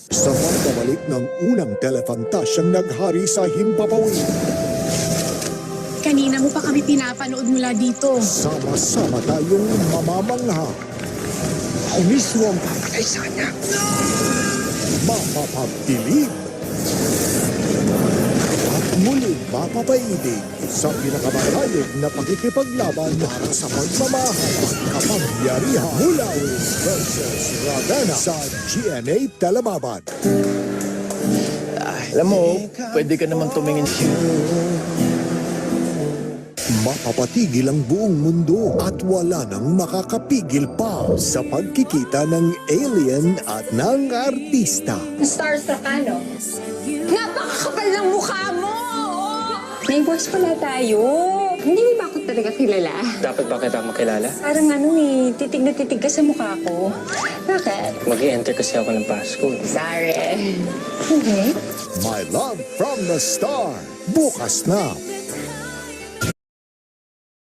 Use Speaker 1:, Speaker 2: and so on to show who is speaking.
Speaker 1: Sa pagbabalik ng unang telefantasyang naghari sa himpapawid,
Speaker 2: Kanina mo pa kami pinapanood mula dito.
Speaker 1: sama-sama tayong mamamangha.
Speaker 3: Ako mismo ang papatay sa kanya.
Speaker 1: Mapapagdilig at muling mapapaibig sa pinakamarayog na pakikipaglaban para sa pagmamahal at kapangyarihan. Mulawin versus Ravenna sa GMA Telemaban.
Speaker 4: Alam mo, pwede ka naman tumingin.
Speaker 1: Mapapatigil ang buong mundo at wala nang makakapigil pa sa pagkikita ng alien at ng artista.
Speaker 5: Starstruck ka, no? Napakakapal ng mukha mo! Neighbors pala tayo. Hindi mo ba ako talaga kilala?
Speaker 3: Dapat ba kita makilala?
Speaker 5: Parang titig na titig ka sa mukha ko. Bakit?
Speaker 3: Mag-i-enter kasi ako ng Pasko.
Speaker 5: Sorry. Okay.
Speaker 1: My Love from the Star. Bukas na,